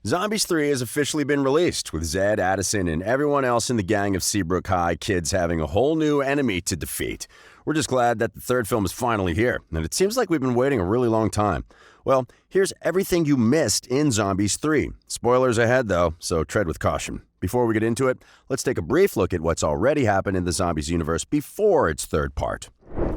Zombies 3 has officially been released, with Zed, Addison, and everyone else in the gang of Seabrook High kids having a whole new enemy to defeat. We're just glad that the third film is finally here, and it seems like we've been waiting a really long time. Well, here's everything you missed in Zombies 3. Spoilers ahead, though, so tread with caution. Before we get into it, let's take a brief look at what's already happened in the Zombies universe before its third part.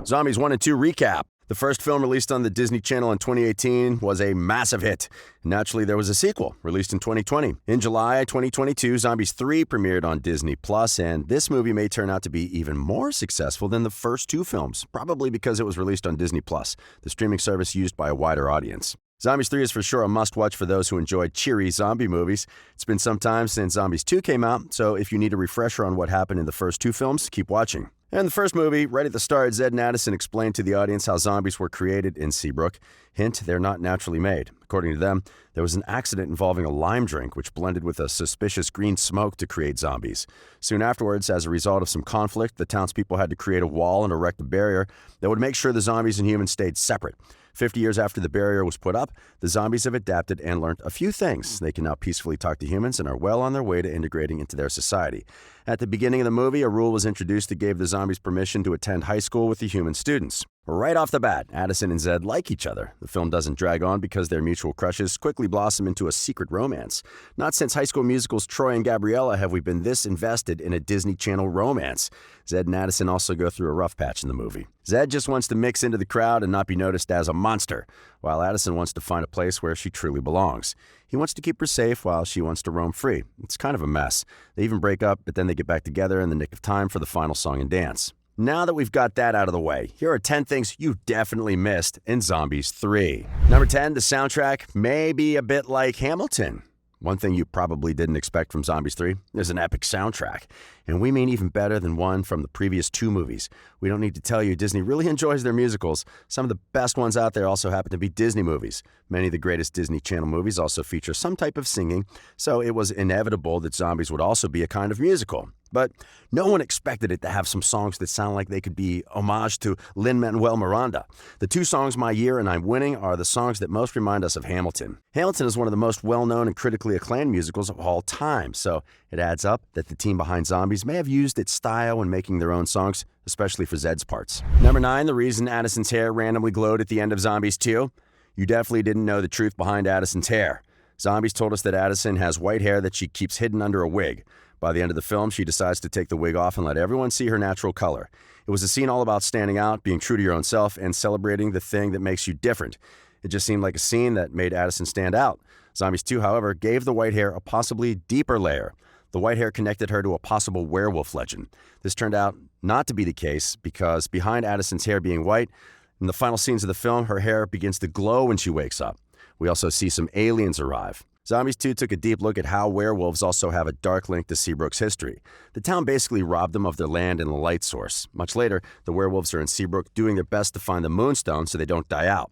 Zombies 1 and 2 recap. The first film, released on the Disney Channel in 2018, was a massive hit. Naturally, there was a sequel, released in 2020. In July 2022, Zombies 3 premiered on Disney+, and this movie may turn out to be even more successful than the first two films, probably because it was released on Disney+, the streaming service used by a wider audience. Zombies 3 is for sure a must-watch for those who enjoy cheery zombie movies. It's been some time since Zombies 2 came out, so if you need a refresher on what happened in the first two films, keep watching. In the first movie, right at the start, Zed and Addison explained to the audience how zombies were created in Seabrook. Hint, they're not naturally made. According to them, there was an accident involving a lime drink which blended with a suspicious green smoke to create zombies. Soon afterwards, as a result of some conflict, the townspeople had to create a wall and erect a barrier that would make sure the zombies and humans stayed separate. 50 years after the barrier was put up, the zombies have adapted and learned a few things. They can now peacefully talk to humans and are well on their way to integrating into their society. At the beginning of the movie, a rule was introduced that gave the zombies permission to attend high school with the human students. Right off the bat, Addison and Zed like each other. The film doesn't drag on because their mutual crushes quickly blossom into a secret romance. Not since High School Musical's Troy and Gabriella have we been this invested in a Disney Channel romance. Zed and Addison also go through a rough patch in the movie. Zed just wants to mix into the crowd and not be noticed as a monster, while Addison wants to find a place where she truly belongs. He wants to keep her safe while she wants to roam free. It's kind of a mess. They even break up, but then they get back together in the nick of time for the final song and dance. Now that we've got that out of the way, here are 10 things you definitely missed in Zombies 3. Number 10, the soundtrack may be a bit like Hamilton. One thing you probably didn't expect from Zombies 3 is an epic soundtrack. And we mean even better than one from the previous two movies. We don't need to tell you Disney really enjoys their musicals. Some of the best ones out there also happen to be Disney movies. Many of the greatest Disney Channel movies also feature some type of singing, so it was inevitable that Zombies would also be a kind of musical. But no one expected it to have some songs that sound like they could be homage to Lin-Manuel Miranda. The two songs, My Year and I'm Winning, are the songs that most remind us of Hamilton. Hamilton is one of the most well-known and critically acclaimed musicals of all time, so it adds up that the team behind Zombies may have used its style when making their own songs, especially for Zed's parts. Number 9, the reason Addison's hair randomly glowed at the end of Zombies 2. You definitely didn't know the truth behind Addison's hair. Zombies told us that Addison has white hair that she keeps hidden under a wig. By the end of the film, she decides to take the wig off and let everyone see her natural color. It was a scene all about standing out, being true to your own self, and celebrating the thing that makes you different. It just seemed like a scene that made Addison stand out. Zombies 2, however, gave the white hair a possibly deeper layer. The white hair connected her to a possible werewolf legend. This turned out not to be the case because behind Addison's hair being white, in the final scenes of the film, her hair begins to glow when she wakes up. We also see some aliens arrive. Zombies 2 took a deep look at how werewolves also have a dark link to Seabrook's history. The town basically robbed them of their land and the light source. Much later, the werewolves are in Seabrook doing their best to find the moonstone so they don't die out.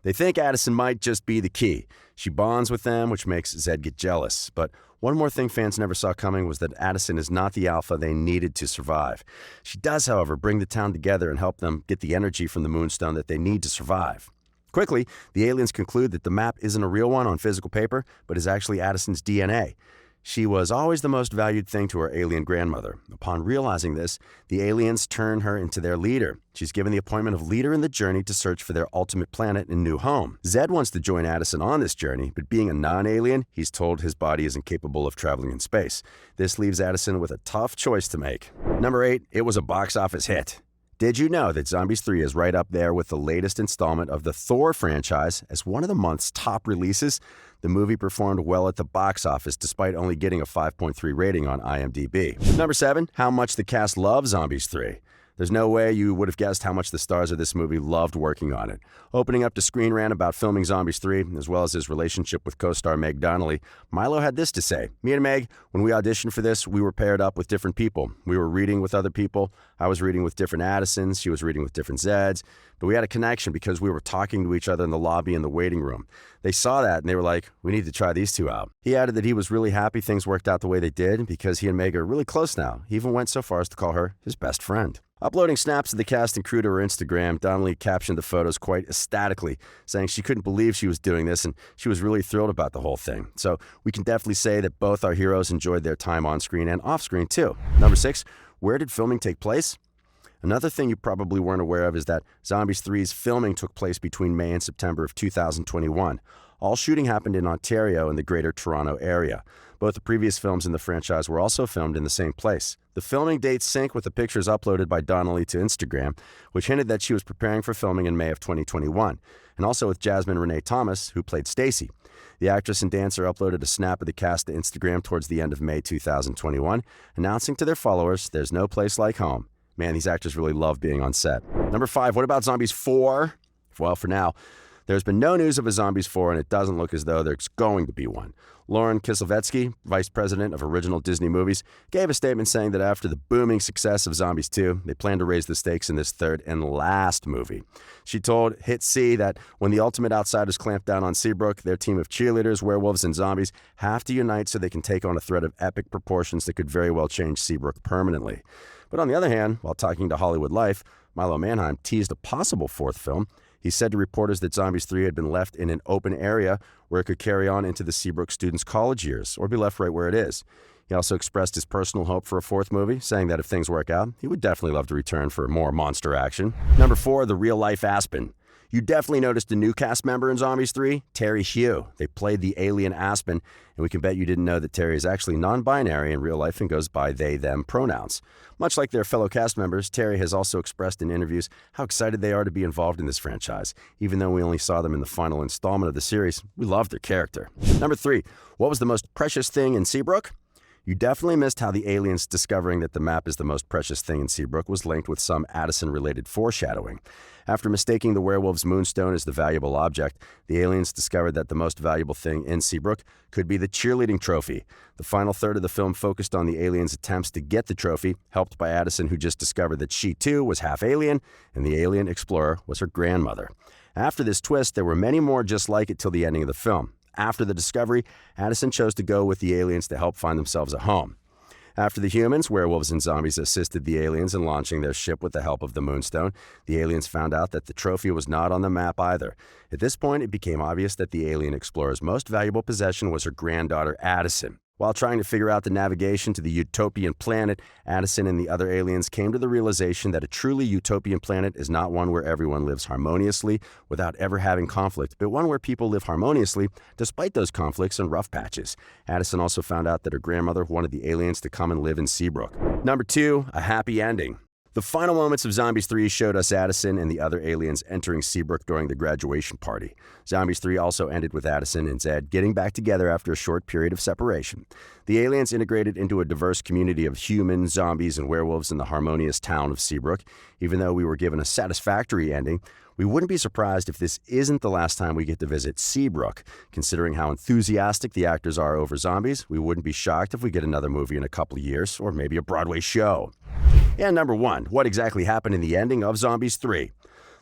They think Addison might just be the key. She bonds with them, which makes Zed get jealous. But one more thing fans never saw coming was that Addison is not the alpha they needed to survive. She does, however, bring the town together and help them get the energy from the moonstone that they need to survive. Quickly, the aliens conclude that the map isn't a real one on physical paper, but is actually Addison's DNA. She was always the most valued thing to her alien grandmother. Upon realizing this, the aliens turn her into their leader. She's given the appointment of leader in the journey to search for their ultimate planet and new home. Zed wants to join Addison on this journey, but being a non-alien, he's told his body isn't capable of traveling in space. This leaves Addison with a tough choice to make. Number 8, it was a box office hit. Did you know that Zombies 3 is right up there with the latest installment of the Thor franchise as one of the month's top releases? The movie performed well at the box office despite only getting a 5.3 rating on IMDb. Number 7, how much the cast loves Zombies 3. There's no way you would have guessed how much the stars of this movie loved working on it. Opening up to Screen Rant about filming Zombies 3, as well as his relationship with co-star Meg Donnelly, Milo had this to say. Me and Meg, when we auditioned for this, we were paired up with different people. We were reading with other people. I was reading with different Addisons. She was reading with different Zeds. But we had a connection because we were talking to each other in the lobby and the waiting room. They saw that and they were like, we need to try these two out. He added that he was really happy things worked out the way they did because he and Meg are really close now. He even went so far as to call her his best friend. Uploading snaps of the cast and crew to her Instagram, Donnelly captioned the photos quite ecstatically, saying she couldn't believe she was doing this and she was really thrilled about the whole thing. So we can definitely say that both our heroes enjoyed their time on screen and off screen too. Number 6, where did filming take place? Another thing you probably weren't aware of is that Zombies 3's filming took place between May and September of 2021. All shooting happened in Ontario and the Greater Toronto area. Both the previous films in the franchise were also filmed in the same place. The filming dates sync with the pictures uploaded by Donnelly to Instagram, which hinted that she was preparing for filming in May of 2021, and also with Jasmine Renee Thomas, who played Stacy. The actress and dancer uploaded a snap of the cast to Instagram towards the end of May 2021, announcing to their followers, "There's no place like home." Man, these actors really love being on set. Number 5, what about Zombies 4? Well, for now, there's been no news of a Zombies 4, and it doesn't look as though there's going to be one. Lauren Kislevetsky, vice president of original Disney movies, gave a statement saying that after the booming success of Zombies 2, they plan to raise the stakes in this third and last movie. She told Hit C that when the Ultimate Outsiders clamp down on Seabrook, their team of cheerleaders, werewolves, and zombies have to unite so they can take on a threat of epic proportions that could very well change Seabrook permanently. But on the other hand, while talking to Hollywood Life, Milo Manheim teased a possible fourth film. He said to reporters that Zombies 3 had been left in an open area where it could carry on into the Seabrook students' college years, or be left right where it is. He also expressed his personal hope for a fourth movie, saying that if things work out, he would definitely love to return for more monster action. Number 4, the real-life Aspen. You definitely noticed a new cast member in Zombies 3, Terry Hugh. They played the alien Aspen, and we can bet you didn't know that Terry is actually non-binary in real life and goes by they-them pronouns. Much like their fellow cast members, Terry has also expressed in interviews how excited they are to be involved in this franchise. Even though we only saw them in the final installment of the series, we love their character. Number 3, what was the most precious thing in Seabrook? You definitely missed how the aliens discovering that the map is the most precious thing in Seabrook was linked with some Addison-related foreshadowing. After mistaking the werewolf's moonstone as the valuable object, the aliens discovered that the most valuable thing in Seabrook could be the cheerleading trophy. The final third of the film focused on the aliens' attempts to get the trophy, helped by Addison, who just discovered that she too was half alien, and the alien explorer was her grandmother. After this twist, there were many more just like it till the ending of the film. After the discovery, Addison chose to go with the aliens to help find themselves a home. After the humans, werewolves, and zombies assisted the aliens in launching their ship with the help of the Moonstone, the aliens found out that the trophy was not on the map either. At this point, it became obvious that the alien explorer's most valuable possession was her granddaughter, Addison. While trying to figure out the navigation to the utopian planet, Addison and the other aliens came to the realization that a truly utopian planet is not one where everyone lives harmoniously without ever having conflict, but one where people live harmoniously despite those conflicts and rough patches. Addison also found out that her grandmother wanted the aliens to come and live in Seabrook. Number 2, a happy ending. The final moments of Zombies 3 showed us Addison and the other aliens entering Seabrook during the graduation party. Zombies 3 also ended with Addison and Zed getting back together after a short period of separation. The aliens integrated into a diverse community of humans, zombies, and werewolves in the harmonious town of Seabrook. Even though we were given a satisfactory ending, we wouldn't be surprised if this isn't the last time we get to visit Seabrook. Considering how enthusiastic the actors are over zombies, we wouldn't be shocked if we get another movie in a couple of years, or maybe a Broadway show. And number 1, what exactly happened in the ending of Zombies 3?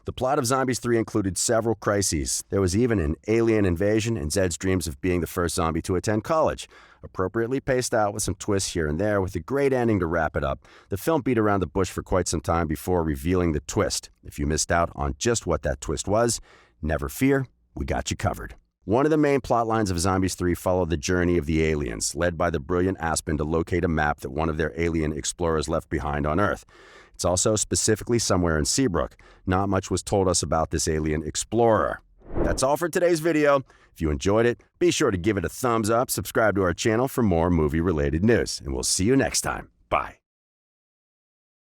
The plot of Zombies 3 included several crises. There was even an alien invasion and Zed's dreams of being the first zombie to attend college. Appropriately paced out with some twists here and there with a great ending to wrap it up, the film beat around the bush for quite some time before revealing the twist. If you missed out on just what that twist was, never fear, we got you covered. One of the main plot lines of Zombies 3 followed the journey of the aliens, led by the brilliant Aspen to locate a map that one of their alien explorers left behind on Earth. It's also specifically somewhere in Seabrook. Not much was told us about this alien explorer. That's all for today's video. If you enjoyed it, be sure to give it a thumbs up, subscribe to our channel for more movie-related news, and we'll see you next time. Bye.